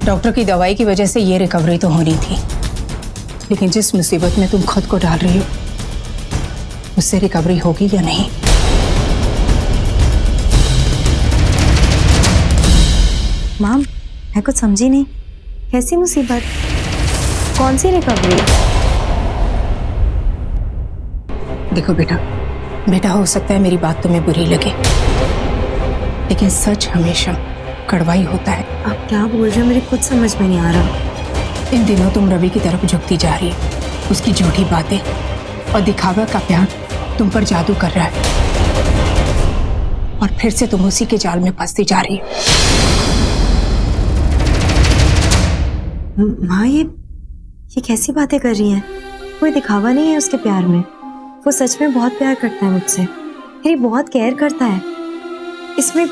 Doctor की दवाई की वजह से ये रिकवरी तो होनी थी, लेकिन जिस मुसीबत में तुम खुद को डाल रही हो उससे रिकवरी होगी या नहीं? माम, मैं कुछ समझी नहीं। कैसी मुसीबत? कौन सी रिकवरी? देखो बेटा हो सकता है मेरी बात तुम्हें बुरी लगे, लेकिन सच हमेशा कड़वा ही होता है। आप क्या बोल रहे हो? मेरी कुछ समझ में नहीं आ रहा। इन दिनों तुम रवि की तरफ झुकती जा रही है। उसकी झूठी बातें और दिखावा का प्यार तुम पर जादू कर रहा है, और फिर से तुम उसी के जाल में फंसती जा रही हो। माँ, ये कैसी बातें कर रही हैं? कोई दिखावा नहीं है उसके प्यार में। वो सच में बहुत प्यार करता है मुझसे, मेरी बहुत केयर करता है। इसमें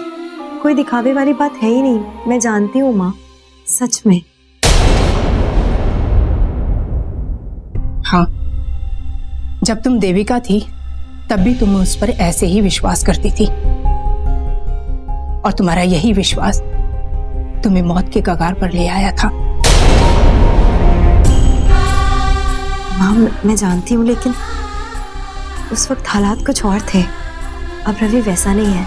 कोई दिखावे वाली बात है ही नहीं। मैं जानती हूँ माँ, सच में। हाँ, जब तुम देविका थी तब भी तुम उस पर ऐसे ही विश्वास करती थी, और तुम्हारा यही विश्वास तुम्हें मौत के कगार पर ले आया था। माँ, मैं जानती हूँ, लेकिन उस वक्त हालात कुछ और थे। अब रवि वैसा नहीं है,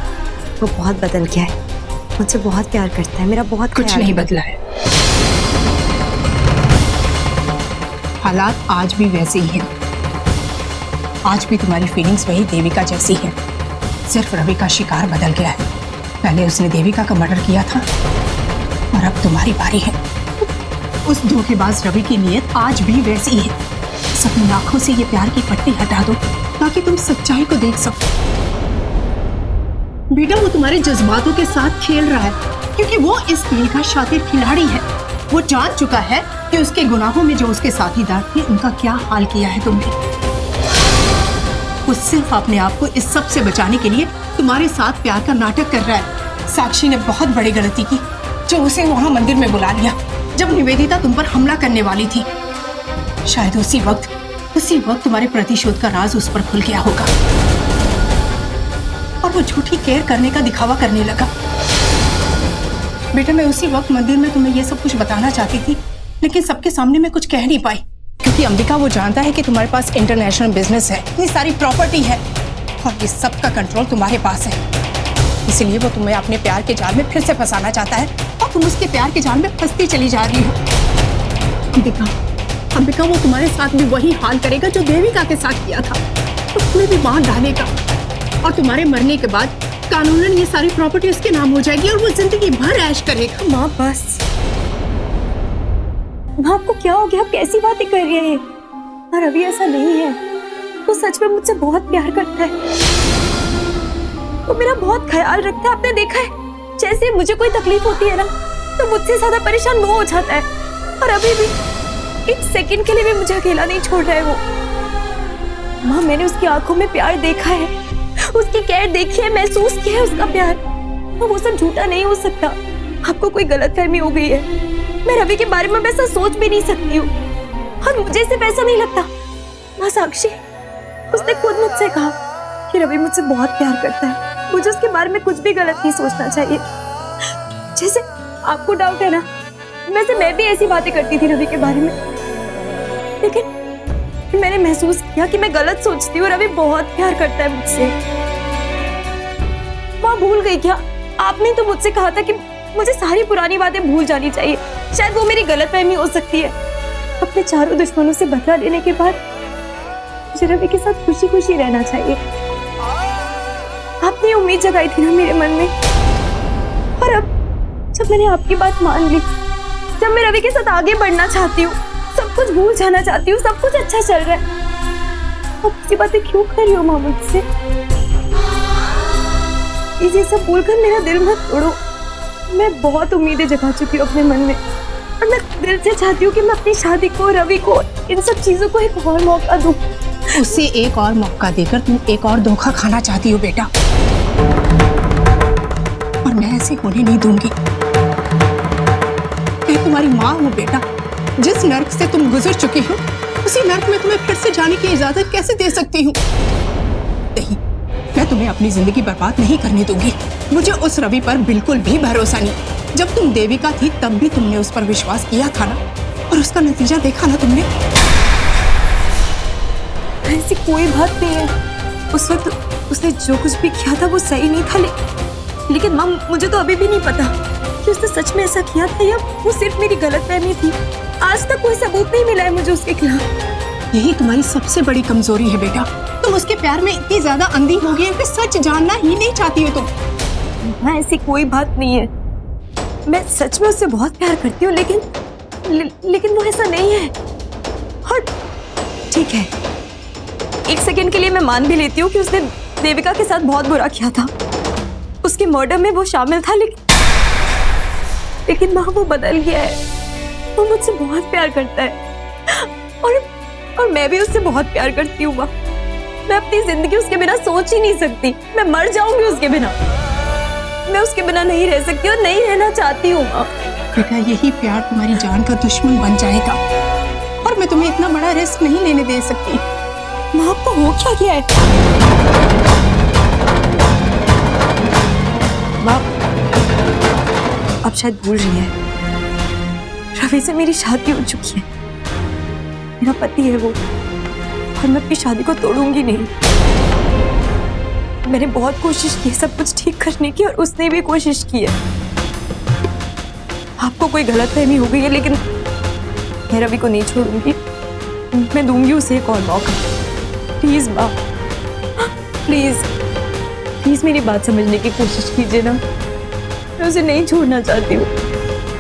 वो बहुत बदल गया है। मुझसे बहुत प्यार करता है, मेरा बहुत कुछ नहीं बदला है। हालात आज भी वैसे ही हैं। आज भी तुम्हारी फीलिंग्स वही देविका जैसी है, सिर्फ रवि का शिकार बदल गया है। पहले उसने देविका का मर्डर किया था, और अब तुम्हारी बारी है। उस धोखेबाज रवि की नीयत आज भी वैसी है। अपनी आंखों से ये प्यार की पट्टी हटा दो ताकि तुम सच्चाई को देख सको। बेटा, वो तुम्हारे जज्बातों के साथ खेल रहा है, क्योंकि वो इस खेल का शातिर खिलाड़ी है। वो जान चुका है कि उसके गुनाहों में जो उसके साथीदार थे उनका क्या हाल किया है तुमने। वो सिर्फ अपने आप को इस सब से बचाने के लिए तुम्हारे साथ प्यार का नाटक कर रहा है। साक्षी ने बहुत बड़ी गलती की जो उसे वहां मंदिर में बुला लिया जब निवेदिता तुम पर हमला करने वाली थी। शायद उसी वक्त तुम्हारे प्रतिशोध का राज उस पर खुल गया होगा, और वो झूठी केयर करने का दिखावा करने लगा। बेटा, मैं उसी वक्त मंदिर में तुम्हें ये सब कुछ बताना चाहती थी, लेकिन सबके सामने मैं कुछ कह नहीं पाई, क्योंकि अंबिका वो जानता है कि तुम्हारे पास इंटरनेशनल बिजनेस है, इतनी सारी प्रॉपर्टी है, और इस सब का कंट्रोल तुम्हारे पास है। इसलिए वो तुम्हें अपने प्यार के जाल में फिर से फंसाना चाहता है, और तुम उसके प्यार के जाल में फंसती चली जा रही हो। अंबिका वो तुम्हारे साथ भी वही हाल करेगा जो देविका के साथ किया था। तो तुम्हें भी बांध डालेगा, और तुम्हारे मरने के बाद कानूनन ये सारी प्रॉपर्टी उसके नाम हो जाएगी, और वो जिंदगी भर ऐश करेगा। माँ बस। माँ, आपको क्या हो गया? आप कैसी बातें कर रही हैं? और अभी ऐसा नहीं है। वो सच में मुझसे बहुत प्यार करता है, वो मेरा बहुत ख्याल रखता है। आपने देखा है, जैसे मुझे कोई तकलीफ होती है ना, तो मुझसे ज्यादा परेशान वो हो जाता है। और अभी भी एक सेकंड के लिए भी मुझे अकेला नहीं छोड़ रहा है वो। माँ, मैंने उसकी आंखों में प्यार देखा है, उसकी केयर देखी है, महसूस किया है उसका प्यार। वो सब झूठा नहीं हो सकता। आपको कोई गलतफहमी हो गई है। मैं रवि के बारे में वैसा सोच भी नहीं सकती हूँ, और मुझे सिर्फ ऐसा नहीं लगता। माँ साक्षी, उसने खुद मुझसे कहा कि रवि मुझसे बहुत प्यार करता है, मुझे उसके बारे में कुछ भी गलत नहीं सोचना चाहिए। जैसे आपको डाउट है ना, वैसे मैं भी ऐसी बातें करती थी रवि के बारे में, लेकिन फिर मैंने महसूस किया कि मैं गलत सोचती हूँ। रवि बहुत प्यार करता है मुझसे। माँ भूल गई क्या? आपने तो मुझसे कहा था कि मुझे सारी पुरानी बातें भूल जानी चाहिए। शायद वो मेरी गलतफहमी हो सकती है। अपने चारों दुश्मनों से बदला लेने के बाद मुझे रवि के साथ खुशी खुशी रहना चाहिए। आपने उम्मीद जगाई थी ना मेरे मन में, और अब जब मैंने आपकी बात मान ली, जब मैं रवि के साथ आगे बढ़ना चाहती हूँ, सब कुछ भूल जाना चाहती हूँ, सब कुछ अच्छा चल रहा है, अब ऐसी बातें क्यों कर रही हो माँ मुझसे? ये सब भूलकर मेरा दिल मत तोड़ो। मैं बहुत उम्मीदें जगा चुकी हूँ अपने मन में, और मैं दिल से चाहती हूँ कि मैं अपनी शादी को, रवि को, इन सब चीजों को एक और मौका दूं। उसे एक और मौका देकर तुम एक और धोखा खाना चाहती हो बेटा, और मैं ऐसे होने नहीं दूंगी। मैं तुम्हारी माँ हूँ बेटा। जिस नर्क से तुम गुजर चुकी हो, उसी नर्क में तुम्हें फिर से जाने की इजाजत कैसे दे सकती हूँ? नहीं, मैं तुम्हें अपनी जिंदगी बर्बाद नहीं करने दूंगी। मुझे उस रवि पर बिल्कुल भी भरोसा नहीं। जब तुम देविका थी तब भी तुमने उस पर विश्वास किया था ना, और उसका नतीजा देखा ना तुमने। ऐसी कोई बात नहीं है। उस वक्त उसने जो कुछ भी किया था वो सही नहीं था, लेकिन माँ मुझे तो अभी भी नहीं पता कि उसने सच में ऐसा किया था या वो सिर्फ मेरी गलतफहमी थी। आज तक कोई सबूत नहीं मिला है मुझे उसके खिलाफ। यही तुम्हारी सबसे बड़ी कमजोरी है बेटा। तुम उसके प्यार में इतनी ज्यादा अंधी हो गई हो कि सच जानना ही नहीं चाहती हो तुम। माँ ऐसी कोई बात नहीं है, मैं सच में उससे बहुत प्यार करती हूँ, लेकिन वो ऐसा नहीं है। और ठीक है, एक सेकंड के लिए मैं मान भी लेती हूँ कि उसने देविका के साथ बहुत बुरा किया था, उसके मर्डर में वो शामिल था, लेकिन माँ वो बदल गया है। वो मुझसे बहुत प्यार करता है और मैं भी उससे बहुत प्यार करती हूँ माँ। मैं अपनी जिंदगी उसके बिना सोच ही नहीं सकती। मैं मर जाऊंगी उसके बिना। मैं उसके बिना नहीं रह सकती और नहीं रहना चाहती हूँ माँ। बेटा यही प्यार तुम्हारी जान का दुश्मन बन जाएगा, और मैं तुम्हें इतना बड़ा रिस्क नहीं लेने दे सकती। माँ आपको हो क्या गया है? माँ आप शायद भूल रही है, रवि से मेरी शादी हो चुकी है। मेरा पति है वो, और मैं अपनी शादी को तोड़ूंगी नहीं। मैंने बहुत कोशिश की सब कुछ ठीक करने की, और उसने भी कोशिश की है। आपको कोई गलतफहमी हो गई है, लेकिन मैं रवि को नहीं छोड़ूंगी। मैं दूंगी उसे एक और मौका। प्लीज माँ, प्लीज मेरी बात समझने की कोशिश कीजिए ना। मैं उसे नहीं छोड़ना चाहती हूँ।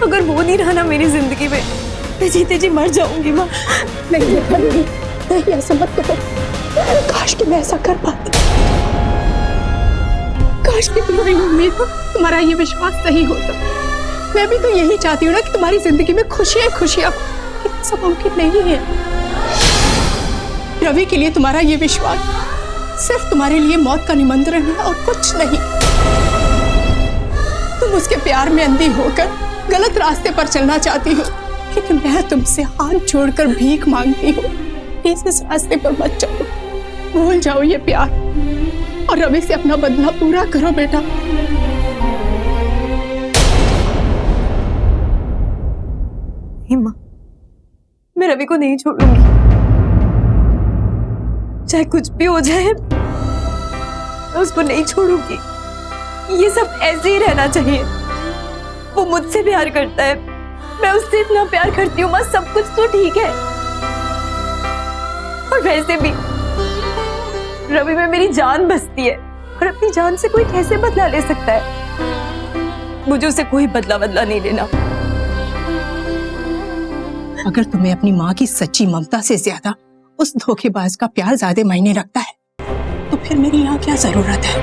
अगर वो नहीं रहा ना मेरी जिंदगी में, मैं जीते जी मर जाऊंगी माँ। नहीं ऐसा मत करो। काश कि मैं ऐसा कर पाती। काश कि तुम्हारी उम्मीद हो, तुम्हारा ये विश्वास सही होता। मैं भी तो यही चाहती हूँ ना कि तुम्हारी जिंदगी में खुशियां खुशियां, सब मुमकिन नहीं है। रवि के लिए तुम्हारा ये विश्वास सिर्फ तुम्हारे लिए मौत का निमंत्रण है और कुछ नहीं। तुम उसके प्यार में अंधी होकर गलत रास्ते पर चलना चाहती हो, लेकिन मैं तुमसे हाथ जोड़कर भीख मांगती हूँ, प्लीज इस रास्ते पर मत चलो। भूल जाओ ये प्यार और रवि से अपना बदला पूरा करो बेटा। माँ मैं रवि को नहीं छोड़ूंगी, चाहे कुछ भी हो जाए मैं उसको नहीं छोड़ूंगी। ये सब ऐसे ही रहना चाहिए। वो मुझसे प्यार करता है, मैं उससे इतना प्यार करती हूँ माँ, सब कुछ तो ठीक है। और वैसे भी रवि में मेरी जान बसती है, और अपनी जान से कोई कैसे बदला ले सकता है? मुझे उससे कोई बदला नहीं लेना। अगर तुम्हें अपनी माँ की सच्ची ममता से ज्यादा उस धोखेबाज का प्यार ज्यादा मायने रखता है, तो फिर मेरी यहाँ क्या जरूरत है?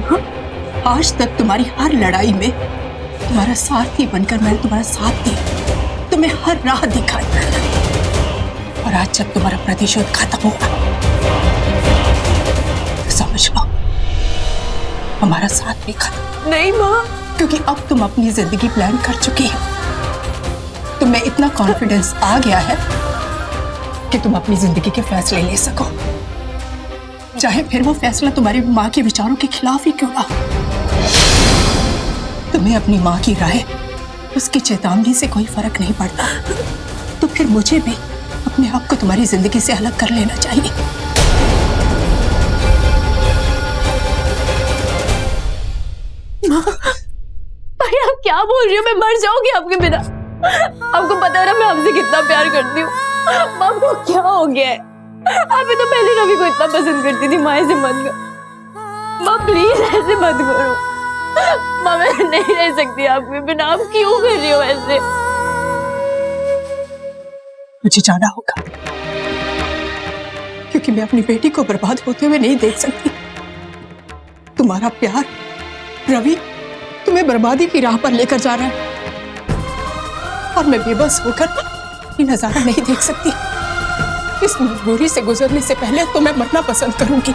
हाँ? आज तक तुम्हारी हर लड़ाई में तुम्हारा साथी बनकर मैंने तुम्हारा साथ दिया, तुम्हें हर राह दिखाई, और आज जब तुम्हारा प्रतिशोध खत्म होगा तो समझ लो हमारा साथ भी खत्म। नहीं माँ, क्योंकि अब तुम अपनी जिंदगी प्लान कर चुकी हो। तुम्हें इतना कॉन्फिडेंस आ गया है कि तुम अपनी जिंदगी के फैसले ले सको, चाहे फिर वो फैसला तुम्हारी माँ के विचारों के खिलाफ ही क्यों ना हो। तुम्हें अपनी माँ की राय, उसकी चेतावनी से कोई फर्क नहीं पड़ता, तो फिर मुझे भी अपने आप को तुम्हारी जिंदगी से अलग कर लेना चाहिए। भाई आप क्या बोल रही हो? मैं मर जाऊंगी आपके बिना। आपको पता है ना मैं आपसे कितना प्यार करती हूँ। माँ को क्या हो गया है? आप भी तो पहले रवि को इतना पसंद करती थी। माँ ऐसे मत करो माँ, प्लीज ऐसे मत करो माँ। मैं नहीं रह सकती आपके बिना। आप क्यों कर रही हो ऐसे? मुझे जाना होगा, क्योंकि मैं अपनी बेटी को बर्बाद होते हुए नहीं देख सकती। तुम्हारा प्यार रवि तुम्हें बर्बादी की राह पर लेकर जा रहा है, और मैं बेबस होकर ये नजारा नहीं देख सकती। इस मजबूरी से गुजरने से पहले तो मैं मरना पसंद करूंगी।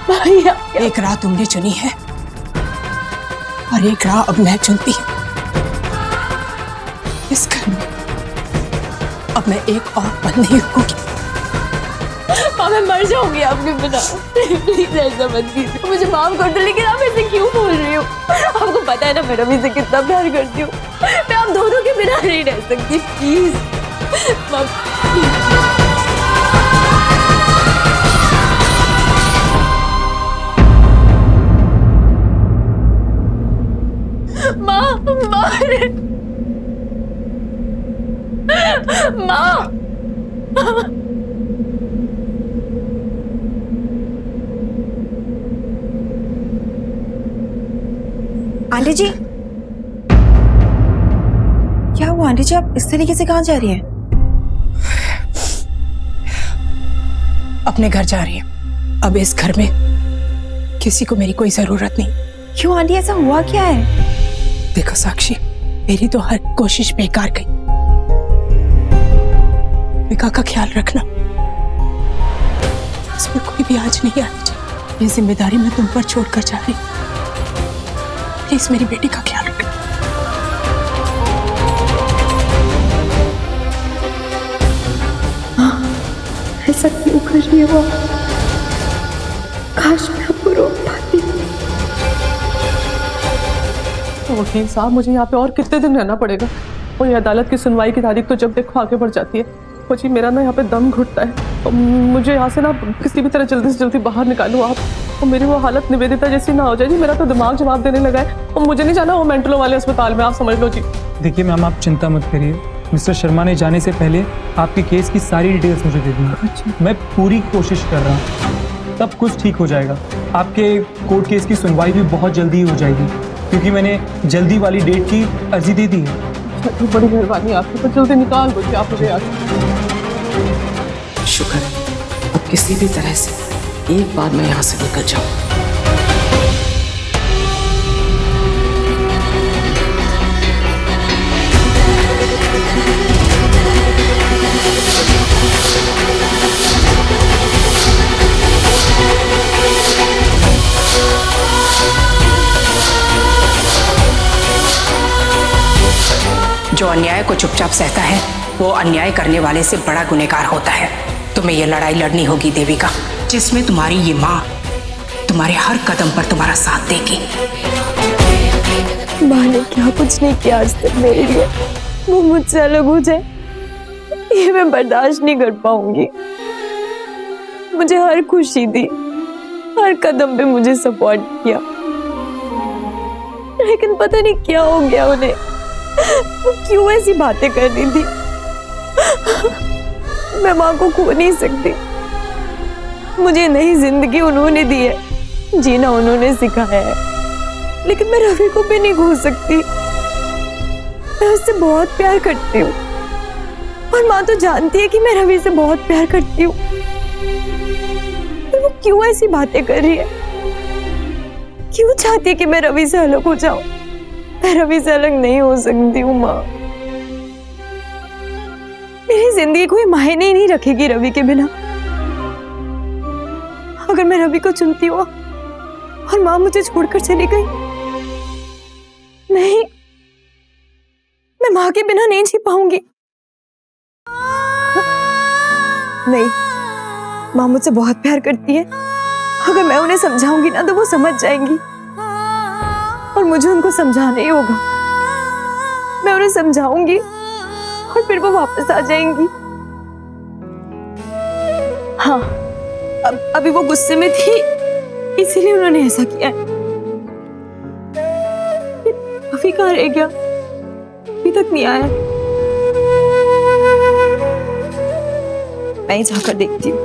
भाई एक राह तुमने चुनी है और एक राह अब मैं चुनती हूँ। इस घर में अब मैं एक और पल नहीं रुकूंगी। मैं मर जाऊंगी आपके बिना। प्लीज ऐसा मत कीजिए, मुझे माफ कर दो। लेकिन आप ऐसे क्यों बोल रही हो? आपको पता है ना मैं रवि से कितना प्यार करती हूँ। मैं आप दोनों के बिना नहीं रह सकती। प्लीज माँ, माँ, आंटी जी, क्या हुआ आंटी जी? आप इस तरीके से कहाँ जा रही हैं? अपने घर जा रही हूँ। अब इस घर में किसी को मेरी कोई जरूरत नहीं। क्यों आंटी, ऐसा हुआ क्या है? देखो साक्षी, मेरी तो हर कोशिश बेकार गई। विका का ख्याल रखना, इस पर कोई भी आज नहीं आनी चाहिए। ये जिम्मेदारी मैं तुम पर छोड़कर जा रही हूँ। प्लीज मेरी बेटी का ख्याल रखना। ऐसा क्यों कर रही हो? काश मैं आपको रोक पाती। वकील साहब, मुझे यहाँ पे और कितने दिन रहना पड़ेगा? और ये अदालत की सुनवाई की तारीख तो जब देखो आगे बढ़ जाती है। वो जी मेरा ना यहाँ पे दम घुटता है। तो मुझे यहाँ से ना किसी भी तरह जल्दी से जल्दी बाहर निकालो आप। और मेरी वो हालत निवेदिता जैसी ना हो जाए जी। मेरा तो दिमाग जवाब देने लगा है और मुझे नहीं जाना वो मेंटलों वाले अस्पताल में, आप समझ लो जी। देखिए मैम, आप चिंता मत करिए। मिस्टर शर्मा ने जाने से पहले आपके केस की सारी डिटेल्स मुझे दे दी। मैं पूरी कोशिश कर रहा हूँ, सब कुछ ठीक हो जाएगा। आपके कोर्ट केस की सुनवाई भी बहुत जल्दी हो जाएगी, क्योंकि मैंने जल्दी वाली डेट की अर्जी दे दी है। तो बड़ी मेहरबानी आपकी, तो जल्दी निकाल दो आप मुझे आज। शुक्र है, अब किसी भी तरह से एक बार मैं यहाँ से निकल जाऊँ। जो अन्याय को चुपचाप सहता है वो अन्याय करने वाले से बड़ा गुनहगार होता है। तुम्हें ये लड़ाई लड़नी होगी देविका, जिसमें तुम्हारी ये माँ तुम्हारे हर कदम पर तुम्हारा साथ देगी। माँ ने क्या कुछ नहीं किया आज तक मेरे लिए। वो मुझसे अलग हो जाए ये मैं बर्दाश्त नहीं कर पाऊंगी। मुझे हर खुशी दी, हर कदम पे मुझे सपोर्ट किया, लेकिन पता नहीं क्या हो गया उन्हें। वो क्यों ऐसी बातें कर रही थी? मैं माँ को खो नहीं सकती। मुझे नई जिंदगी उन्होंने दी है, जीना उन्होंने सिखाया है, लेकिन मैं रवि को भी नहीं खो सकती। मैं उससे बहुत प्यार करती हूँ और माँ तो जानती है कि मैं रवि से बहुत प्यार करती हूँ। वो क्यों ऐसी बातें कर रही है? क्यों चाहती है कि मैं रवि से अलग हो जाऊं? मैं रवि से अलग नहीं हो सकती हूँ माँ। मेरी जिंदगी कोई मायने ही नहीं रखेगी रवि के बिना। अगर मैं रवि को चुनती हूँ और माँ मुझे छोड़कर चली गई, नहीं, मैं माँ के बिना नहीं जी पाऊंगी। नहीं, माँ मुझसे बहुत प्यार करती है। अगर मैं उन्हें समझाऊंगी ना तो वो समझ जाएंगी और मुझे उनको समझाना ही होगा। मैं उन्हें समझाऊंगी और फिर वो वापस आ जाएंगी। हाँ, अभी वो गुस्से में थी, इसीलिए उन्होंने ऐसा किया है। अभी कहाँ रह गया? अभी तक नहीं आया। मैं ही जाकर देखती हूँ।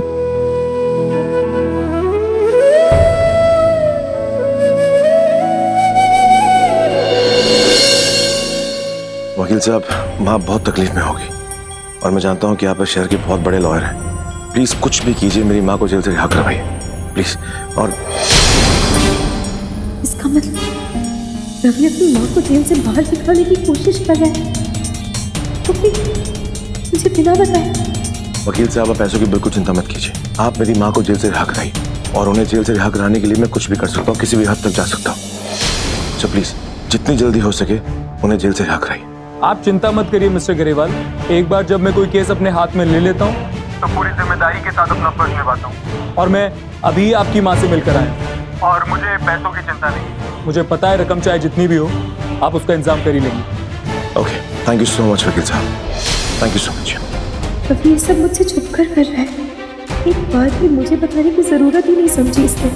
वकील साहब, माँ बहुत तकलीफ में होगी और मैं जानता हूँ कि आप इस शहर के बहुत बड़े लॉयर हैं। प्लीज कुछ भी कीजिए, मेरी माँ को जेल से रिहा करवाइए प्लीज। और इसका मतलब रवि अपनी माँ को जेल से बाहर निकालने की कोशिश कर रहा है, तो भी मुझे बिना बताए। वकील साहब, आप पैसों की बिल्कुल चिंता मत कीजिए। आप मेरी माँ को जेल से रिहा कराइए और उन्हें जेल से रिहा कराने के लिए मैं कुछ भी कर सकता हूँ, किसी भी हद तक जा सकता हूँ। तो प्लीज जितनी जल्दी हो सके उन्हें जेल से रिहा कराइए। आप चिंता मत करिए मिस्टर गरेवाल। एक बार जब मैं कोई केस अपने हाथ में ले लेता हूँ तो पूरी जिम्मेदारी के साथ अपना फर्ज निभाता हूँ। और मैं अभी आपकी माँ से मिलकर आया और मुझे पैसों की चिंता नहीं। मुझे पता है रकम चाहे जितनी भी हो आप उसका इंतजाम कर ही लेंगे। Okay, thank you so much वकील साहब, थैंक यू सो मच। अभी ये सब मुझसे छुप कर रहा है। एक बात भी मुझे बताने की जरूरत ही नहीं समझी इसने।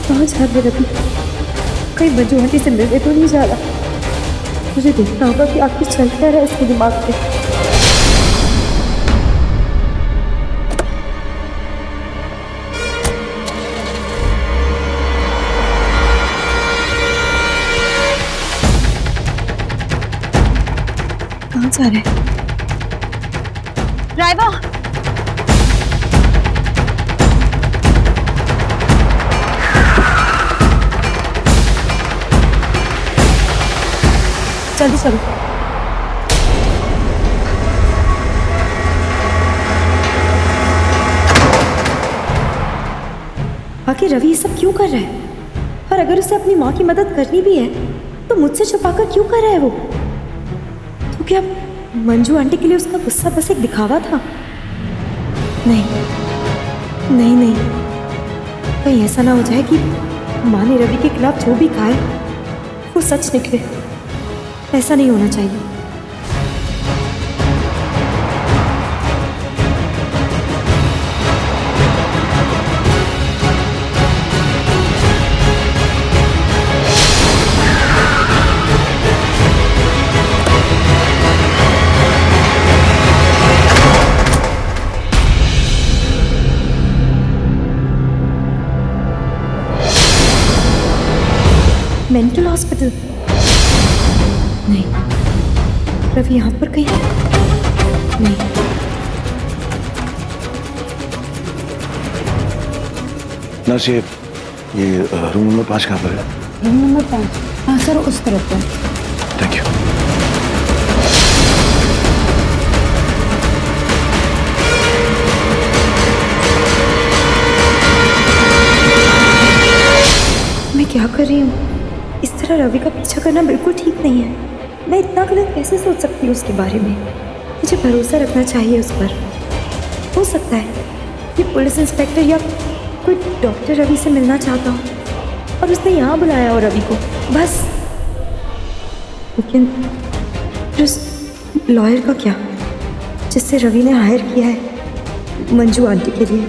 कहाँ जा रहे रवि? कहीं मंजू आंटी से मिलने तो नहीं जा रहा? मुझे देखना होगा कि आखिर चल क्या रहा है इसके दिमाग में। कहाँ जा रहे हैं? रायबा, जल्दी चलो। आखिर रवि ये सब क्यों कर रहा है? और अगर उसे अपनी माँ की मदद करनी भी है तो मुझसे छुपाकर क्यों कर रहा है वो? तो क्या मंजू आंटी के लिए उसका गुस्सा बस एक दिखावा था? नहीं नहीं नहीं, कहीं ऐसा ना हो जाए कि माँ ने रवि के खिलाफ जो भी कहा है वो सच निकले। ऐसा नहीं होना चाहिए। Mental hospital? नहीं, रवि यहाँ पर कहीं नहीं। नर्स, ये रूम नंबर 5 कहाँ पर है? Room number 5? हाँ सर, उस तरफ पर। Thank you. मैं क्या कर रही हूँ? इस तरह रवि का पीछा करना बिल्कुल ठीक नहीं है। मैं इतना गलत कैसे सोच सकती हूँ उसके बारे में? मुझे भरोसा रखना चाहिए उस पर। हो सकता है ये पुलिस इंस्पेक्टर या कोई डॉक्टर रवि से मिलना चाहता हो और उसने यहाँ बुलाया हो रवि को, बस। लेकिन फिर उस लॉयर का क्या, जिससे रवि ने हायर किया है मंजू आंटी के लिए?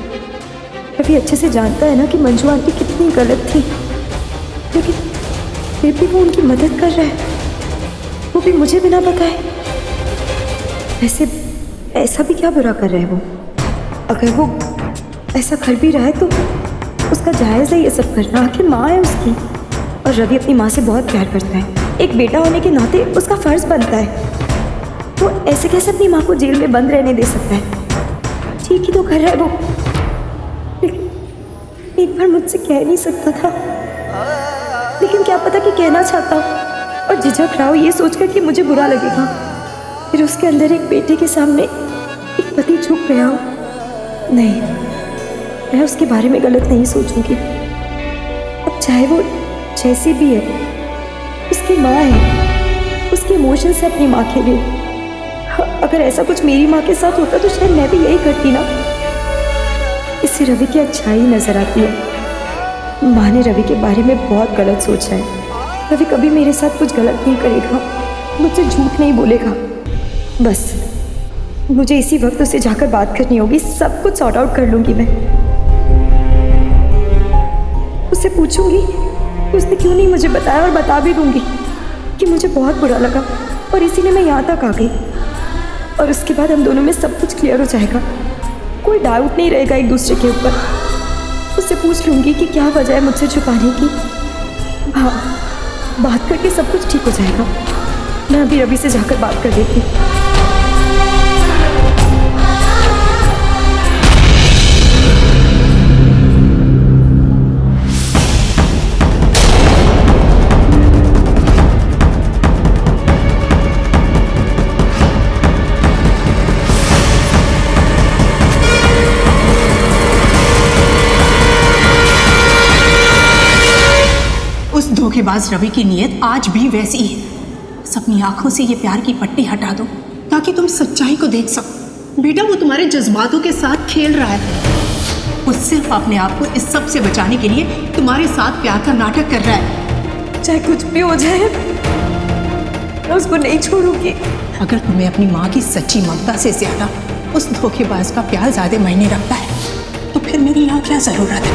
रवि अच्छे से जानता है ना कि मंजू आंटी कितनी गलत थी, लेकिन फिर भी वो उनकी मदद कर रहा है, वो भी मुझे बिना बताए। वैसे ऐसा भी क्या बुरा कर रहा है वो? अगर वो ऐसा कर भी रहा है तो उसका जायज़ है ये सब करना। आखिर माँ है उसकी, और रवि अपनी माँ से बहुत प्यार करता है। एक बेटा होने के नाते उसका फर्ज बनता है। वो ऐसे कैसे अपनी माँ को जेल में बंद रहने दे सकता है? ठीक ही तो कर रहा है वो, लेकिन एक बार मुझसे कह नहीं सकता था। लेकिन क्या पता कि कहना चाहता हूँ और झिझक रहा हो ये सोचकर कि मुझे बुरा लगेगा। फिर उसके अंदर एक बेटे के सामने एक पति झुक गया हो। नहीं, मैं उसके बारे में गलत नहीं सोचूंगी। अब चाहे वो जैसी भी है, उसकी माँ है, उसके इमोशंस है अपनी माँ के लिए। अगर ऐसा कुछ मेरी माँ के साथ होता तो शायद मैं भी यही करती ना। इससे रवि की अच्छाई नजर आती है। माँ ने रवि के बारे में बहुत गलत सोचा है। रवि कभी मेरे साथ कुछ गलत नहीं करेगा, मुझसे झूठ नहीं बोलेगा। बस मुझे इसी वक्त उससे जाकर बात करनी होगी। सब कुछ सॉर्ट आउट कर लूंगी मैं। उससे पूछूंगी कि उसने क्यों नहीं मुझे बताया, और बता भी दूंगी कि मुझे बहुत बुरा लगा और इसीलिए मैं यहाँ तक आ गई। और उसके बाद हम दोनों में सब कुछ क्लियर हो जाएगा। कोई डाउट नहीं रहेगा एक दूसरे के ऊपर। उससे पूछ लूंगी कि क्या वजह है मुझसे छुपाने की। हाँ, बात करके सब कुछ ठीक हो जाएगा। मैं अभी रवि से जाकर बात कर देती हूँ। उस धोखेबाज रवि की नीयत आज भी वैसी है। बस अपनी आंखों से ये प्यार की पट्टी हटा दो ताकि तुम सच्चाई को देख सको। बेटा वो तुम्हारे जज्बातों के साथ खेल रहा है। वो सिर्फ अपने आप को इस सब से बचाने के लिए तुम्हारे साथ प्यार का नाटक कर रहा है। चाहे कुछ भी हो जाए मैं उसको नहीं छोड़ूंगी। अगर तुम्हें अपनी माँ की सच्ची ममता से ज्यादा उस धोखेबाज का प्यार ज्यादा मायने रखता है तो फिर मेरी यहाँ क्या जरूरत है?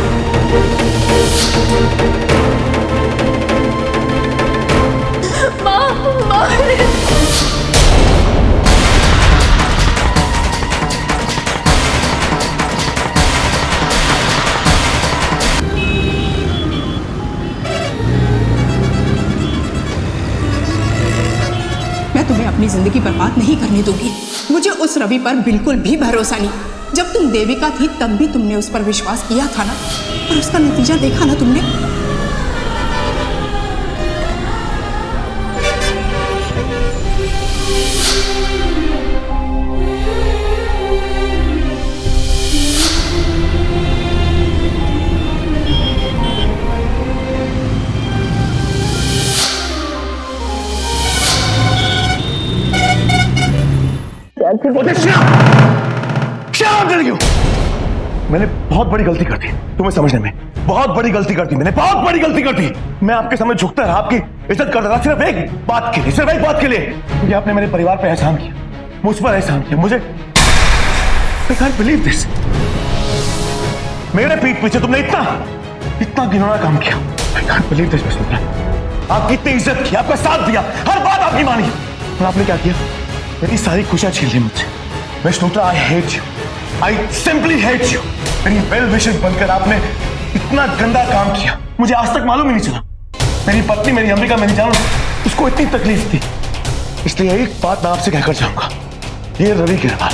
मैं तुम्हें अपनी जिंदगी बर्बाद नहीं करने दूंगी। मुझे उस रवि पर बिल्कुल भी भरोसा नहीं। जब तुम देविका थी तब भी तुमने उस पर विश्वास किया था ना, और उसका नतीजा देखा ना तुमने। मैंने बहुत बड़ी गलती कर दी तुम्हें समझने में, बहुत बड़ी गलती कर दी मैंने, बहुत बड़ी गलती कर दी। मैं आपके सामने झुकता रहा, आपकी इज्जत करता रहा सिर्फ एक बात के लिए, सिर्फ एक बात के लिए कि आपने मेरे परिवार पे एहसान किया, मुझ पर एहसान किया। मुझे I can't believe this। मेरे पीठ पीछे तुमने इतना घिनौना काम किया। I can't believe this mister. आपकी इतनी इज्जत की, आपका साथ दिया, हर बात आपकी मानी, और आपने क्या किया? मेरी सारी खुशियां छीन ली मुझसे। Mister Luthra, I hate you, I simply hate you। मेरी वेल विशेस बनकर आपने इतना गंदा काम किया, मुझे आज तक मालूम ही नहीं चला। मेरी पत्नी, मेरी अंबिका, मेरी जान, उसको इतनी तकलीफ थी। इसलिए एक बात मैं आपसे कहकर जाऊंगा, ये रवि गिरवाल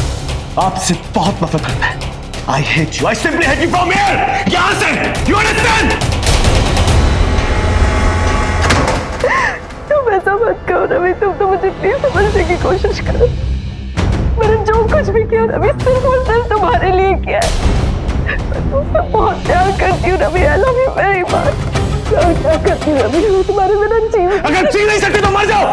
आपसे बहुत नफरत करता है। I hate you, I simply hate you from here। यहां से, you understand? तुम ऐसा मत करो रवि, तुम तो मुझे प्लीज समझने की कोशिश करो। मैंने जो कुछ भी किया रवि सिर्फ और सिर्फ तुम्हारे लिए किया है। मैं तुमसे बहुत प्यार करती हूँ Ravi, I love you very much. मैं प्यार करती हूँ रवि, मैं तुम्हारे बिना जी, अगर जी नहीं सकते तो मर जाओ।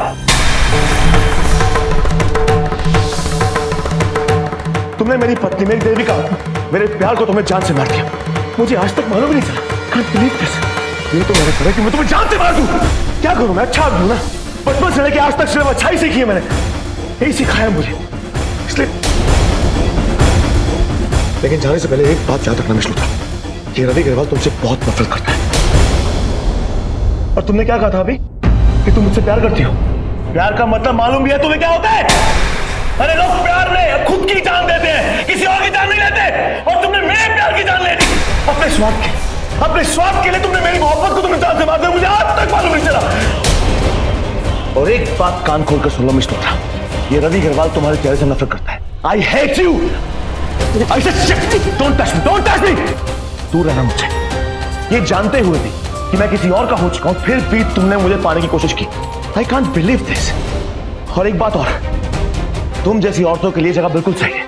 तुमने मेरी पत्नी, मेरी देविका, मेरे प्यार को तुम्हें जान से मार दिया। मुझे आज तक मालूम ही नहीं चला। Can't believe this। ये तो मैंने कहा कि मैं तुम्हें जान से मार दूं। क्या करूं मैं? अच्छा आदमी हूं ना, बचपन से लेकर आज तक सिर्फ अच्छाई सीखी है मैंने, यही सिखाया मुझे। इसलिए लेकिन जाने से पहले एक बात याद रखना मिस्टर लूथरा, ये रवि गिरवाल तुमसे बहुत नफरत करता है। और तुमने क्या कहा था अभी कि तुम मुझसे प्यार करती हो? प्यार का मतलब मालूम भी है तुम्हें क्या होता है? अरे लोग प्यार में खुद की जान देते हैं, किसी और की जान नहीं लेते, और तुमने मेरे प्यार की जान ले ली अपने स्वार्थ के। अपने स्वार्थ के लिए तुमने मेरी मोहब्बत को तुमने जान से मार दिया, मुझे आज तक मालूम नहीं चला। और एक बात कान खोलकर सुन लो मिस्टर लूथरा, ये रवि गिरवाल तुम्हारे चेहरे से नफरत करता है। I hate you। I said shit। Don't touch me, don't touch me। दूर रहना मुझसे। ये जानते हुए भी कि मैं किसी और का हो चुका हूं, फिर भी तुमने मुझे पाने की कोशिश की। I can't believe this। और एक बात और, तुम जैसी औरतों के लिए जगह बिल्कुल सही है,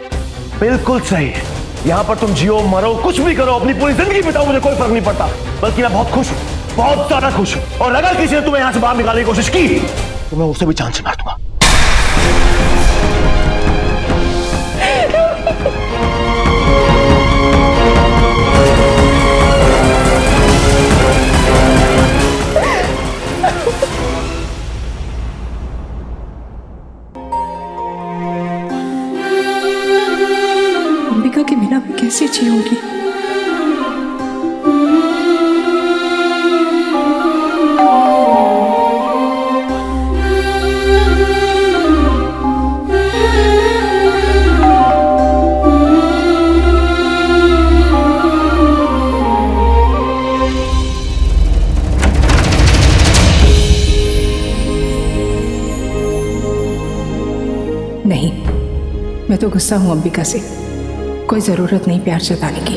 बिल्कुल सही है। यहां पर तुम जियो, मरो, कुछ भी करो, अपनी पूरी जिंदगी बिताओ, मुझे कोई फर्क नहीं पड़ता। बल्कि मैं बहुत खुश हूं, बहुत ज्यादा खुश हूं। और अगर किसी ने तुम्हें यहां से बाहर निकालने की कोशिश की तो मैं उसे भी जान से मार दूंगा। अंबिका के बिना मैं कैसे जीऊंगी? नहीं, मैं तो गुस्सा हूं अंबिका से। कोई जरूरत नहीं प्यार जताने की।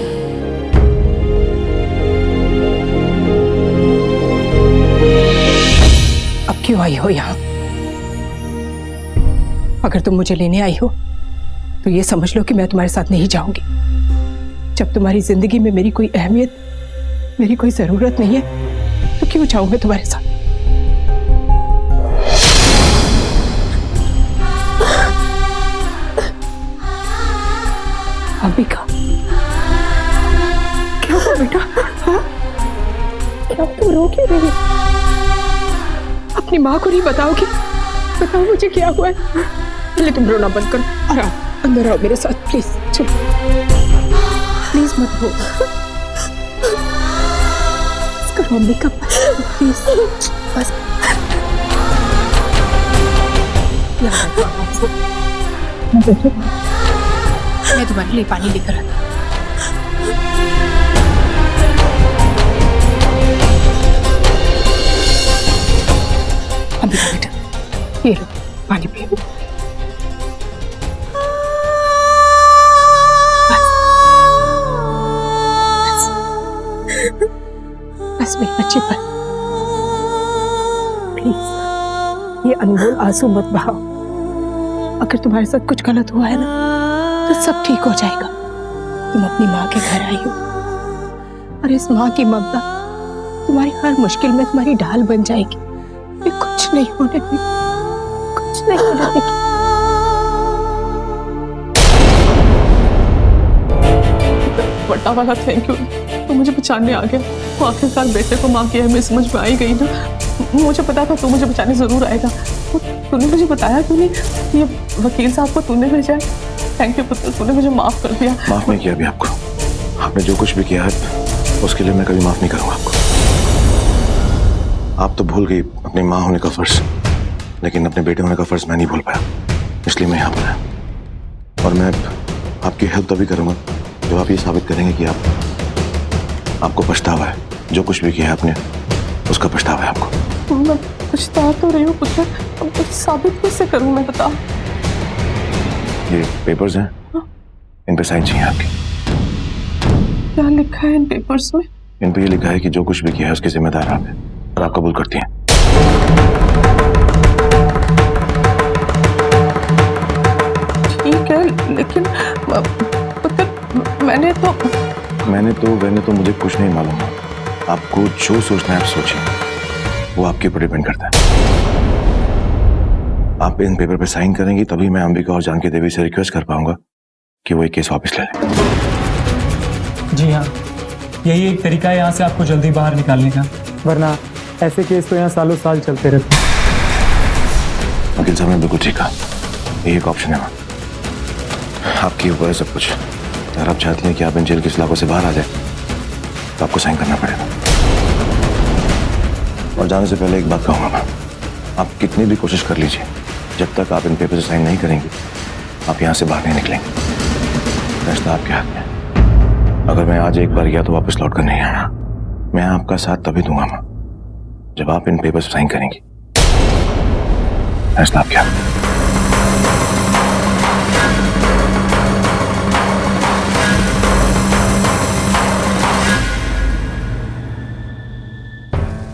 अब क्यों आई हो यहां? अगर तुम मुझे लेने आई हो तो ये समझ लो कि मैं तुम्हारे साथ नहीं जाऊंगी। जब तुम्हारी जिंदगी में मेरी कोई अहमियत, मेरी कोई जरूरत नहीं है तो क्यों जाऊं मैं तुम्हारे साथ? अंबिका, क्या हुआ बेटा? हाँ? क्या तुम रो क्यों रही हो? अपनी माँ को नहीं बताओगी? बताओ मुझे क्या हुआ है? पहले तुम रोना बंद करो और आओ, अंदर आओ मेरे साथ प्लीज। चलो प्लीज मत रो, करो अंबिका प्लीज, बस मैं तुम्हारे लिए पानी लेकर आती हूँ। अंबिका बेटा, ये लो पानी पियो। बस मेरी बच्ची पर प्लीज ये अनमोल आंसू मत बहाओ। अगर तुम्हारे साथ कुछ गलत हुआ है ना तो सब ठीक हो जाएगा। तुम अपनी माँ के घर आई हो और इस माँ की ममता तुम्हारी हर मुश्किल में तुम्हारी ढाल बन जाएगी। ये कुछ नहीं होने देगी, कुछ नहीं होने देगी। बड़ा वाला थैंक यू, तो मुझे बचाने आ गया। वो आखिरकार बेटे को माँ की अहमियत समझ में आई गई ना। मुझे पता था तू मुझे बचाने जरूर आएगा। तूने मुझे बताया क्यों नहीं? ये वकील साहब को तूने भेजा है। थैंक यू पुत्र, तूने मुझे माफ कर दिया। माफ नहीं किया अभी आपको। आपने जो कुछ भी किया है उसके लिए मैं कभी माफ नहीं करूंगा आपको। आप तो भूल गई अपनी माँ होने का फर्ज, लेकिन अपने बेटे होने का फर्ज मैं नहीं भूल पाया, इसलिए मैं यहाँ पर आया। और मैं आपकी हेल्प तभी करूंगा जब आप ये साबित करेंगे कि आपको पछतावा है। जो कुछ भी किया है आपने उसका पछतावा है आपको। मैं पछता तो रही हूँ पुत्र, अब कुछ साबित कैसे करूँ मैं, बता। ये पेपर्स हैं, इन पे साइन चाहिए आपकी। क्या लिखा है इन पेपर्स में? इन पे ये लिखा है कि जो कुछ भी किया है उसके जिम्मेदार आप हैं और आप कबूल करती हैं। ठीक है, लेकिन पुत्र मैंने तो मुझे कुछ नहीं मालूम। आपको जो सोचना है आप सोचिए, वो आपके ऊपर डिपेंड करता है। आप इन पेपर पे साइन करेंगी तभी मैं अंबिका और जानकी देवी से रिक्वेस्ट कर पाऊंगा कि वो ये केस वापस ले लें। जी हाँ, यही एक तरीका है यहाँ से आपको जल्दी बाहर निकालने का, वरना ऐसे केस तो यहाँ सालों साल चलते रहते। वकील साहब ने बिल्कुल ठीक कहा, यही एक ऑप्शन है। आपके ऊपर है सब कुछ। अगर आप चाहती हैं कि आप इन जेल के इलाकों से बाहर आ जाए तो आपको साइन करना पड़ेगा। और जाने से पहले एक बात कहूंगा मैं, आप कितनी भी कोशिश कर लीजिए, जब तक आप इन पेपर से साइन नहीं करेंगे आप यहाँ से बाहर नहीं निकलेंगे। फैसला आपके हाथ में। अगर मैं आज एक बार गया तो वापस लौट कर नहीं आना। मैं आपका साथ तभी दूंगा मां जब आप इन पेपर से साइन करेंगी। फैसला आपके हाथ में।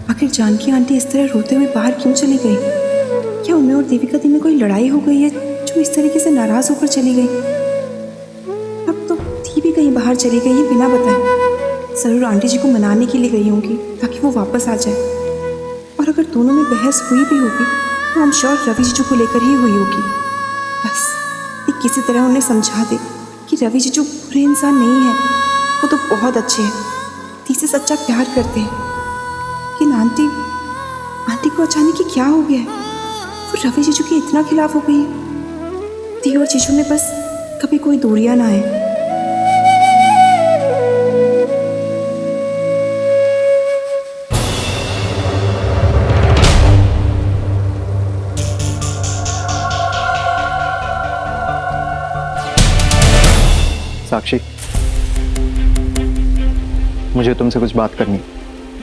आखिर जानकी आंटी इस तरह रोते हुए बाहर क्यों चली गई? क्या उनमें और देविका दी में कोई लड़ाई हो गई है जो इस तरीके से नाराज होकर चली गई? अब तो दी भी कहीं बाहर चली गई है बिना बताए। जरूर आंटी जी को मनाने के लिए गई होंगी ताकि वो वापस आ जाए। और अगर दोनों में बहस हुई भी होगी तो हम श्योर रवि जीजू को लेकर ही हुई होगी। बस ये किसी तरह उन्हें समझा दे कि रवि जीजू बुरे इंसान नहीं है, वो तो बहुत अच्छे हैं, दी से सच्चा प्यार करते हैं। लेकिन आंटी को अचानक ही क्या हो गया है? वो रवि जीजू के इतना खिलाफ हो गई है। दी और जीजू में बस कभी कोई दूरियां ना आए। साक्षी, मुझे तुमसे कुछ बात करनी है।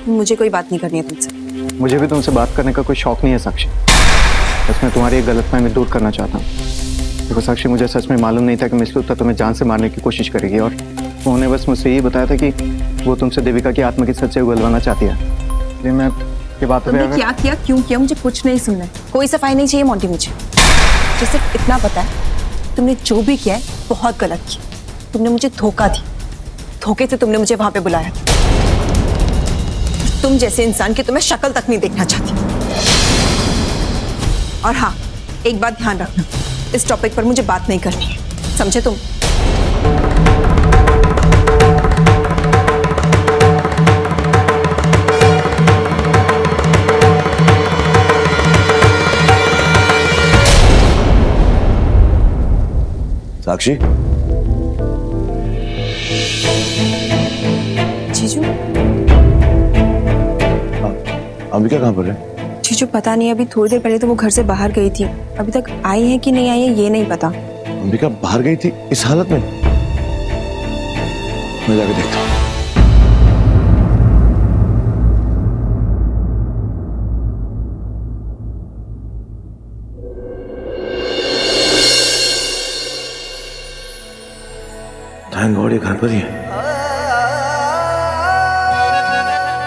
मुझे कोई बात नहीं करनी है तुमसे। मुझे भी तुमसे बात करने का कोई शौक नहीं है साक्षी। बस मैं तुम्हारी एक गलतफहमी दूर करना चाहता हूँ। देखो साक्षी, मुझे सच में मालूम नहीं था कि मिसलूता तुम्हें जान से मारने की कोशिश करेगी, और उन्होंने बस मुझसे यही बताया था कि वो तुमसे देविका की आत्मा की सच्चाई उगलवाना चाहती है। इसलिए मैं ये बात तुमने क्या किया, क्यों किया, मुझे कुछ नहीं सुनना है। कोई सफाई नहीं चाहिए मोंटी मुझे। मुझे सिर्फ इतना पता है तुमने जो भी किया है बहुत गलत किया। तुमने मुझे धोखा दी, धोखे से तुमने मुझे वहां पे बुलाया था। तुम जैसे इंसान की तुम्हें शक्ल तक नहीं देखना चाहती। और हाँ, एक बात ध्यान रखना, इस टॉपिक पर मुझे बात नहीं करनी है, समझे तुम? साक्षी, जीजू अंबिका कहाँ पर है? जीजू पता नहीं, अभी थोड़ी देर पहले तो वो घर से बाहर गई थी, अभी तक आई है कि नहीं आई है ये नहीं पता। अंबिका बाहर गई थी इस हालत में? मैं जाके देखता हूँ। थैंक गॉड ये घर पर ही है।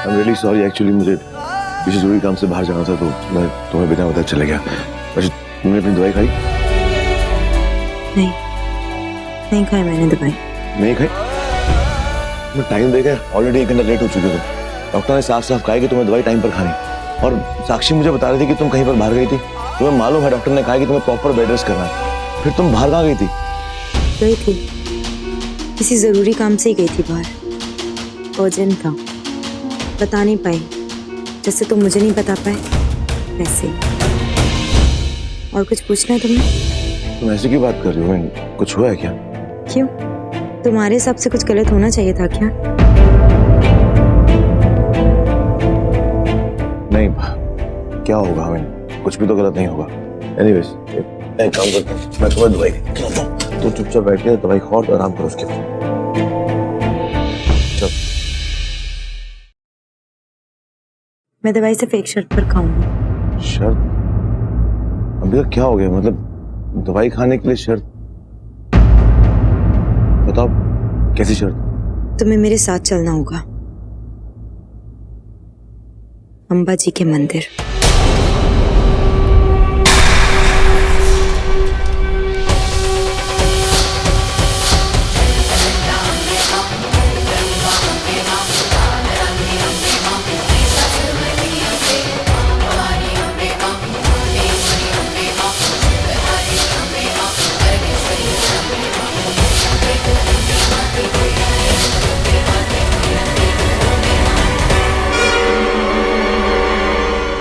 I'm really sorry, एक्चुअली मुझे किसी जरूरी काम से बाहर जाना था तो मैं तुम्हें बिना बताए चले गया। अच्छा तुमने अपनी दवाई खाई? नहीं खाई मैंने दवाई। नहीं खाई? मैं टाइम दे गया, ऑलरेडी 1 घंटा लेट हो चुके हो। डॉक्टर ने साफ साफ कहा कि तुम्हें दवाई टाइम पर खानी। और साक्षी मुझे बता रही थी कि तुम कहीं पर बाहर गई थी। तुम्हें मालूम है डॉक्टर ने कहा कि तुम्हें प्रॉपर बेड रेस्ट करना है, फिर तुम बाहर कहाँ गई थी? गई थी, किसी जरूरी काम से ही गई थी बाहर, अर्जेंट था, बता नहीं पाई। जैसे तुम मुझे नहीं बता पाए वैसे। और कुछ पूछना है तुमने? तुम ऐसी क्यों बात कर रही हो? कुछ हुआ है क्या? क्यों, तुम्हारे हिसाब से कुछ गलत होना चाहिए था क्या? नहीं, क्या होगा? कुछ भी तो गलत नहीं होगा। एनीवेज मैं काम करता हूँ, मैं तुम्हें दवाई खिलाता हूँ, तो चुपचाप बैठ के दवाई खाओ और आराम करो उसके बाद। चल मैं दवाई सिर्फ एक शर्त पर खाऊंगी। शर्त? अभी तक क्या हो गया? मतलब दवाई खाने के लिए शर्त? बताओ कैसी शर्त? तुम्हें मेरे साथ चलना होगा अंबा जी के मंदिर।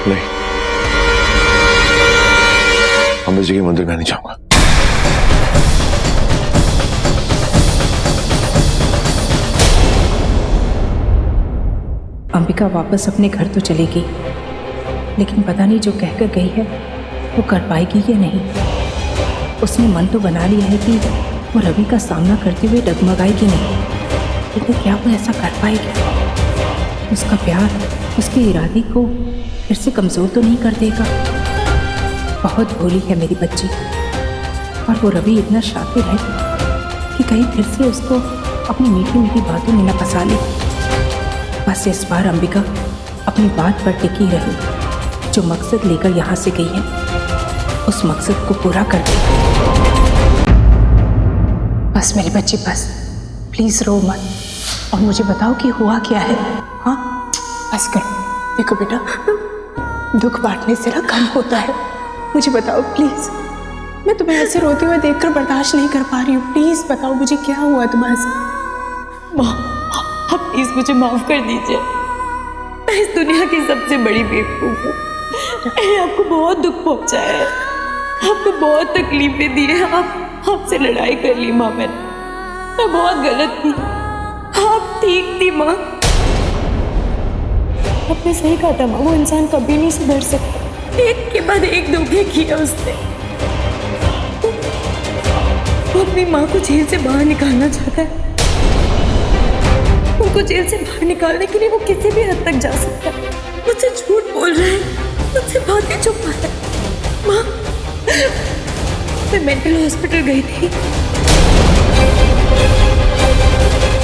नहीं, अंबा जी के मंदिर में नहीं जाऊंगा। अंबिका वापस अपने घर तो चलेगी, लेकिन पता नहीं जो कहकर गई है वो कर पाएगी या नहीं। उसने मन तो बना लिया है कि वो रवि का सामना करते हुए डगमगाएगी नहीं, लेकिन क्या वो ऐसा कर पाएगी? उसका प्यार उसके इरादे को फिर से कमजोर तो नहीं कर देगा? बहुत भोली है मेरी बच्ची, और वो रवि इतना शातिर है कि कहीं फिर से उसको अपनी मीठी मीठी बातों में न फंसा ले। बस इस बार अंबिका अपनी बात पर टिकी रही। जो मकसद लेकर यहाँ से गई है उस मकसद को पूरा कर दे। बस मेरी बच्ची बस, प्लीज रो मत और मुझे बताओ कि हुआ क्या है। हाँ बस करो। देखो बेटा, दुख बांटने से ना कम होता है। मुझे बताओ प्लीज, मैं तुम्हें ऐसे रोते हुए देखकर बर्दाश्त नहीं कर पा रही हूँ। प्लीज बताओ मुझे क्या हुआ तुम्हारे साथ। आप प्लीज मुझे माफ कर दीजिए, मैं इस दुनिया की सबसे बड़ी बेवकूफ हूँ। मैंने आपको बहुत दुख पहुंचाया है, आपको बहुत तकलीफें दी है। आपसे लड़ाई कर ली माँ मैंने, मैं बहुत गलत थी। आप ठीक थी माँ, आपने सही कहा था माँ, वो इंसान कभी नहीं सुधर सकता। एक के बाद एक धोखे किया उसने। वो अपनी माँ को जेल से बाहर निकालना चाहता है। उनको जेल से बाहर निकालने के लिए वो किसी भी हद तक जा सकता है। मुझसे झूठ बोल रहा है, मुझसे बातें छुपाता है। माँ, मैं मेंटल हॉस्पिटल गई थी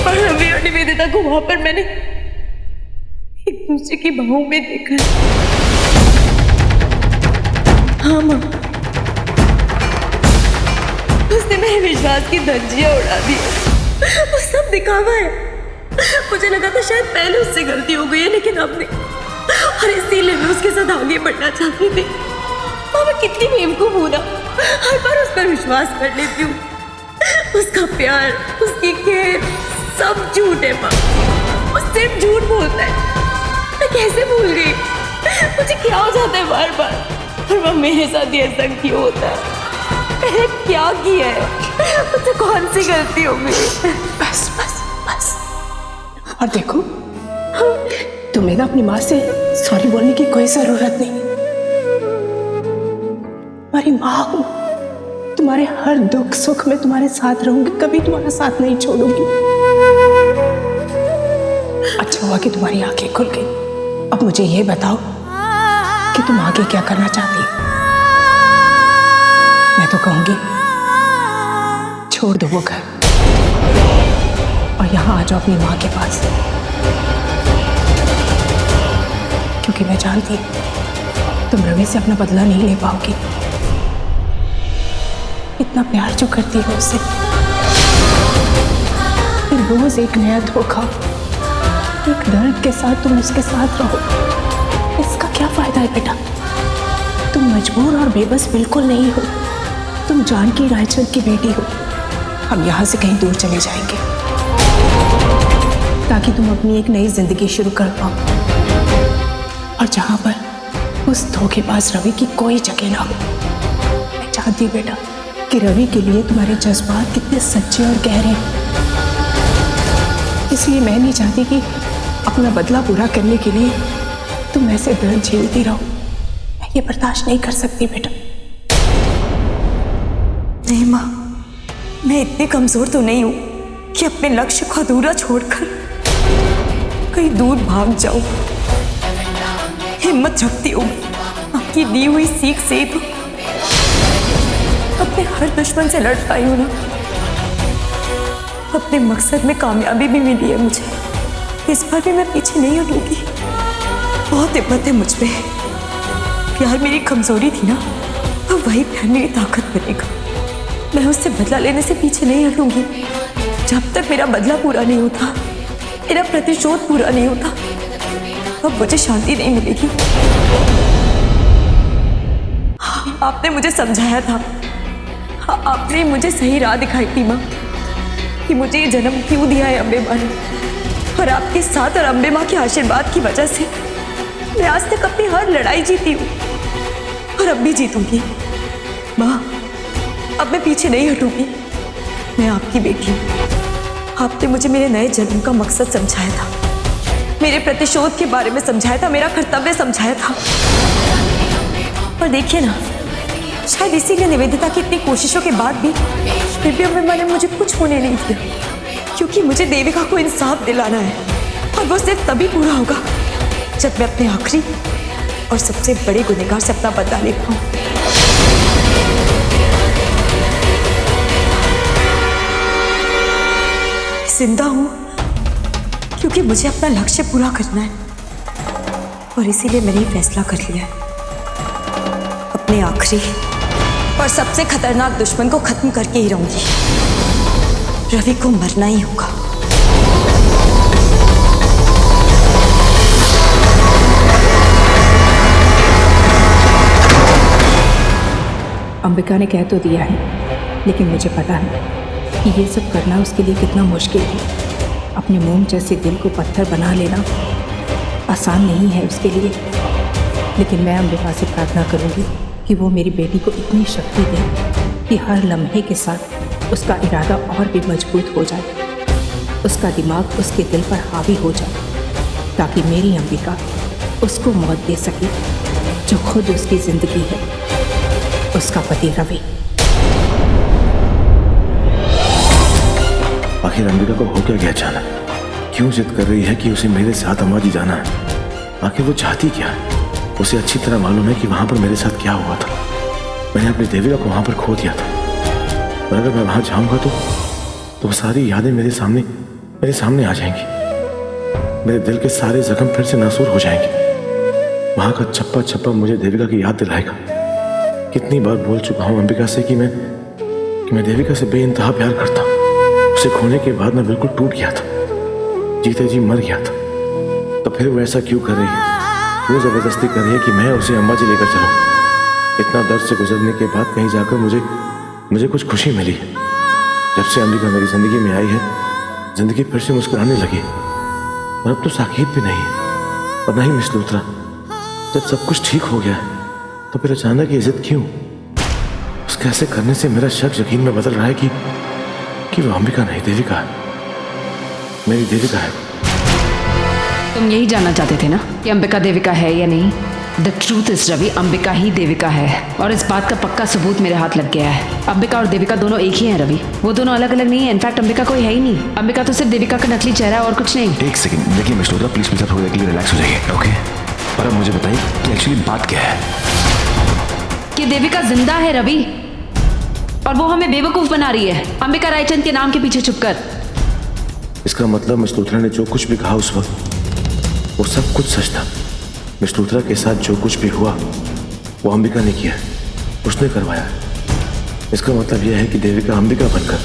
और रवि और निवेदिता को वहां पर मैंने एक दूसरे की बाहों में देखा। हाँ माँ, उसने मेरे विश्वास की धज्जियां उड़ा दी। वो सब दिखावा है। मुझे लगा था शायद पहले उससे गलती हो गई है, लेकिन अब नहीं, और इसीलिए मैं उसके साथ आगे बढ़ना चाहती थी। माँ, मैं कितनी बेवकूफ हूँ ना, हर बार उस पर विश्वास कर लेती हूँ। उसका प्यार, उसकी खेत, सब झूठ है माँ। वो सिर्फ झूठ बोलता है। मैं कैसे भूल गई? मुझे क्या हो जाता है बार बार, और वह मेरे साथ ही ऐसा क्यों होता है? मैंने क्या किया है? मुझसे कौन सी गलती हो गई? बस बस बस। और देखो, तुम्हें ना अपनी माँ से सॉरी बोलने की कोई जरूरत नहीं। तुम्हारी माँ हूँ, तुम्हारे हर दुख सुख में तुम्हारे साथ रहूंगी, कभी तुम्हारा साथ नहीं छोड़ूंगी। अच्छा हुआ कि तुम्हारी आंखें खुल गई। अब मुझे ये बताओ कि तुम आगे क्या करना चाहती हो? मैं तो कहूंगी छोड़ दो वो घर और यहाँ आ जाओ अपनी माँ के पास, क्योंकि मैं जानती हूँ तुम रवि से अपना बदला नहीं ले पाओगी। इतना प्यार जो करती हो उससे, फिर रोज एक नया धोखा, एक दर्द के साथ तुम उसके साथ रहो, इसका क्या फायदा है बेटा? तुम मजबूर और बेबस बिल्कुल नहीं हो। तुम जानकी रायचंद की बेटी हो। हम यहाँ से कहीं दूर चले जाएंगे ताकि तुम अपनी एक नई जिंदगी शुरू कर पाओ, और जहां पर उस धोखेबाज रवि की कोई जगह ना हो। मैं चाहती हूँ बेटा कि रवि के लिए तुम्हारे जज्बात कितने सच्चे और गहरे हैं, इसलिए मैं नहीं चाहती कि अपना बदला पूरा करने के लिए तुम ऐसे दर्द झेलती रहो। मैं ये बर्दाश्त नहीं कर सकती बेटा। नहीं माँ, मैं इतनी कमजोर तो नहीं हूँ कि अपने लक्ष्य को अधूरा छोड़कर कहीं दूर भाग जाऊं। हिम्मत रखती हूँ आपकी दी हुई सीख से तो अपने हर दुश्मन से लड़ पाई हूँ ना। अपने मकसद में कामयाबी भी मिली है मुझे, इस पर भी मैं पीछे नहीं हटूंगी। बहुत हिम्मत है मुझ पे। प्यार मेरी कमजोरी थी ना, तो वही प्यार मेरी ताकत बनेगा। मैं उससे बदला लेने से पीछे नहीं हटूंगी। जब तक मेरा बदला पूरा नहीं होता, मेरा प्रतिशोध पूरा नहीं होता, अब मुझे शांति नहीं मिलेगी। आपने मुझे समझाया था, आपने मुझे सही राह दिखाई थी माँ, कि मुझे ये जन्म क्यों दिया है अम्बे माँ ने। और आपके साथ और अम्बे माँ के आशीर्वाद की वजह से मैं आज तक अपनी हर लड़ाई जीती हूँ और अब भी जीतूंगी। माँ, अब मैं पीछे नहीं हटूंगी। मैं आपकी बेटी हूँ। आपने मुझे मेरे नए जन्म का मकसद समझाया था, मेरे प्रतिशोध के बारे में समझाया था, मेरा कर्तव्य समझाया था। और देखिए ना, शायद इसीलिए निवेदिता की इतनी कोशिशों के बाद भी फिर भी अम्बे माँ ने मुझे कुछ होने नहीं दिया, क्योंकि मुझे देविका को इंसाफ दिलाना है। और वो सिर्फ तभी पूरा होगा जब मैं अपने आखिरी और सबसे बड़े गुनहगार से अपना बदला ले पाऊं। जिंदा हूं क्योंकि मुझे अपना लक्ष्य पूरा करना है, और इसीलिए मैंने फैसला कर लिया है अपने आखिरी और सबसे खतरनाक दुश्मन को खत्म करके ही रहूंगी। रवि को मरना ही होगा। अंबिका ने कह तो दिया है, लेकिन मुझे पता है कि ये सब करना उसके लिए कितना मुश्किल है। अपने मोम जैसे दिल को पत्थर बना लेना आसान नहीं है उसके लिए। लेकिन मैं अंबिका से प्रार्थना करूंगी कि वो मेरी बेटी को इतनी शक्ति दे कि हर लम्हे के साथ उसका इरादा और भी मजबूत हो जाए, उसका दिमाग उसके दिल पर हावी हो जाए, ताकि मेरी अंबिका उसको मौत दे सके जो खुद उसकी जिंदगी है, उसका पति रवि। आखिर अंबिका को हो क्या गया अचानक? क्यों जिद कर रही है कि उसे मेरे साथ अम्बाजी जाना है? आखिर वो चाहती क्या है? उसे अच्छी तरह मालूम है कि वहां पर मेरे साथ क्या हुआ था। मैंने अपनी देविका को वहां पर खो दिया था, और अगर मैं वहां जाऊंगा तो वो सारी यादें मेरे सामने आ जाएंगी। मेरे दिल के सारे जख्म फिर से नासूर हो जाएंगे। वहां का छप्पा छप्पा मुझे देविका की याद दिलाएगा। कितनी बार बोल चुका हूं अंबिका से कि मैं देविका से बेइंतहा प्यार करता हूं। उसे खोने के बाद मैं बिल्कुल टूट गया था, जीते जी मर गया था। तो फिर वो ऐसा क्यों कर रही है? वो जबरदस्ती कर रही है कि मैं उसे अंबाजी लेकर चलूं। इतना दर्द से गुजरने के बाद कहीं जाकर मुझे कुछ खुशी मिली है। जब से अंबिका मेरी जिंदगी में आई है, जिंदगी फिर से मुस्कुराने लगी। और अब तो साकेत भी नहीं है, और नहीं मिस लूथरा। जब सब कुछ ठीक हो गया तो फिर अचानक ये जिद क्यों? उसके ऐसे करने से मेरा शक यकीन में बदल रहा है कि वो अंबिका नहीं देविका है, मेरी देविका है। तुम यही जानना चाहते थे ना कि अंबिका देविका है या नहीं? The truth is Ravi, Ambika ही देविका है और इस बात का पक्का सबूत मेरे हाथ लग गया है। अंबिका और देविका दोनों एक ही हैं रवि, वो दोनों अलग अलग नहीं है। इनफैक्ट अंबिका कोई है ही नहीं। अंबिका तो सिर्फ देविका का नकली चेहरा है और कुछ नहीं। एक सेकंड देखिए मिस्टर लोथरा, प्लीज मेरे साथ थोड़ी देर के लिए रिलैक्स हो जाइए, ओके? और अब मुझे बताइए कि एक्चुअली बात क्या है? कि देविका जिंदा है रवि और वो हमें बेवकूफ बना रही है अंबिका रायचंद के नाम के पीछे छुपकर। इसका मतलब मिस लूथरा ने जो कुछ भी कहा उस वक्त वो सब कुछ सच था। मिस लूथरा के साथ जो कुछ भी हुआ वो अंबिका ने किया, उसने करवाया। इसका मतलब यह है कि देविका अंबिका बनकर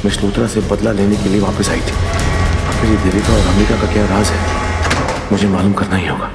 मिस लूथरा से बदला लेने के लिए वापस आई थी। अब मेरी देविका और अंबिका का क्या राज है मुझे मालूम करना ही होगा।